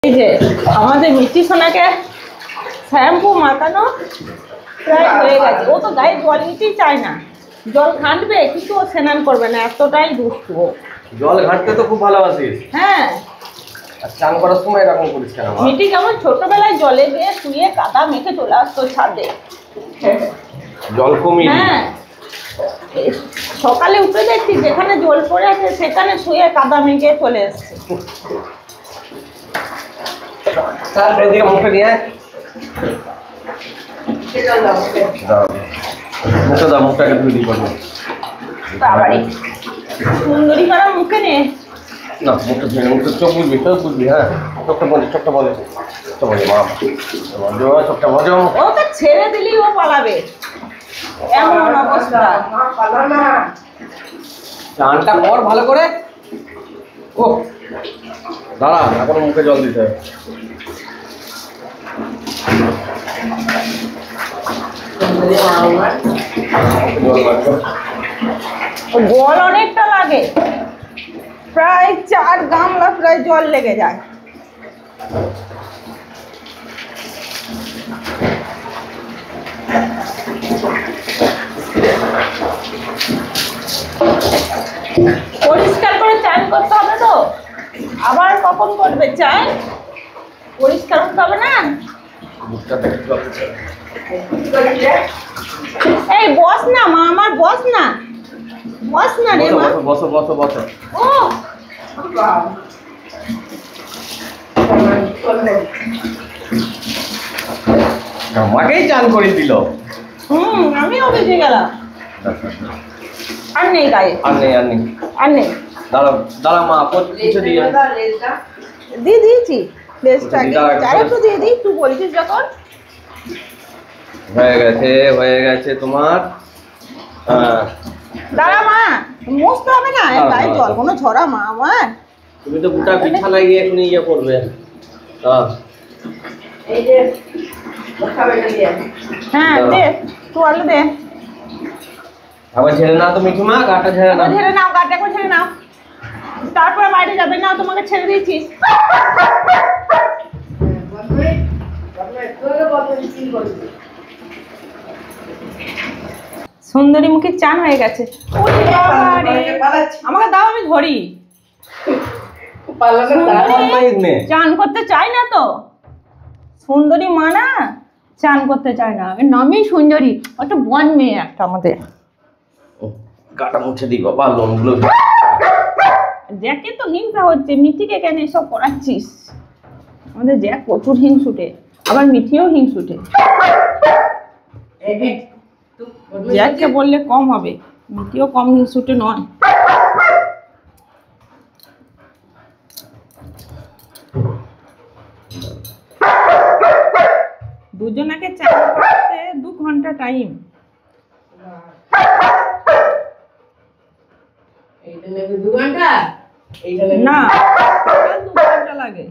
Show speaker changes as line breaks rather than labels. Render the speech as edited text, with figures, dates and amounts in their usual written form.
এই যে আমাদের মিষ্টি সোনাকে শ্যাম্পু মাখানো প্রায় হয়ে গেছে। ও তো গায়ে জল নিতেই চায় না, জল ঘাঁটবে কিন্তু ও স্নান করবে না, এতটাই দুষ্টু ও।
জল ঘাঁটতে তো খুব ভালোবাসিস।
হ্যাঁ,
আর চান করার সময় এরকম করিস কেন?
মিটি কেমন ছোটবেলায় জলে গিয়ে শুয়ে কাদা মেখে চলে আসতো ছাদে,
জল কমিয়ে।
হ্যাঁ, সকালে উঠে দেখছি যেখানে জল পড়ে আছে সেখানে শুয়ে কাদা মেখে চলে এসছে।
মুখে নিয়ে মুখে দাও, মুখটাকে ধুয়ে দিই করবো।
বাবারে সুন্দরী করা মুখে নে
না, মুখটা ধুয়ে মুখটা, চোখ বুঝবি, চোখ বুঝবি। হ্যাঁ, চোখটা বলি, চোখটা বলে, চোখটা বলি, মা বজো, চোখটা বজো।
ওকে ছেড়ে দিলেই ও পালাবে, এমন অবস্থা।
চানটা কর ভালো করে। ও দাঁড়া, এখন মুখে জল দিতে হবে।
জল অনেকটা লাগে, প্রায় 4 গামলা প্রায় জল লেগে যায়। পরিষ্কার করে চান করতে হবে তো, আবার কখন করবে চান? পরিষ্কার করতে হবে না? এই বস না মা, আমার বস না, বস না রে মা।
বসো বসো বসো।
ও
আমাকেই চান করে দিল।
আমিও বেঁচে গেলাম। আর নেই গায়ে,
আর নেই, আর নেই,
আর নেই।
দাঁড়া দাঁড়া মা, কিছু দিয়ে
দিয়ে দিয়েছি লেজটাকে, আর একটু দিয়ে দিই, তুই বলছিস যখন।
হয়ে গেছে, হয়ে গেছে তোমার।
দাঁড়া মা, মস্ত হবে না, গায়ে জল কোনো ঝরা মা আমার।
তুমি তো গোটা বিছানায় গিয়ে এখন ইয়ে করবে।
হ্যাঁ দে, তোয়ালে দে।
আবার ঝেড়ে নাও তো মিঠু মা, গাটা ঝেড়ে নাও।
ঝেড়ে নাও, গাটা করে ঝেড়ে নাও, তারপরে বাইরে যাবে না, তোমাকে ছেড়ে দিয়েছিস। সুন্দরী মুখে চান হয়ে গেছে। আমাকে দাও, আমি ধরি। চান করতে চাই না তো, সুন্দরী মা না চান করতে চায় না, এর নামই সুন্দরী, একটা বন মেয়ে একটা আমাদের।
গাটা মুছে দিই বাবা, লোমগুলো।
জ্যাকে তো হিংসা হচ্ছে, মিঠিকে কেন এসব করাচ্ছিস? আমাদের জ্যাক প্রচুর হিংসুটে, আবার মিঠিও হিংসুটে। জ্যাককে বললে কম হবে, মিঠিও কম হিংসুটে নয়। দুজনাকে চান করতে 2 ঘন্টা টাইম। না, 2 ঘন্টা লাগে।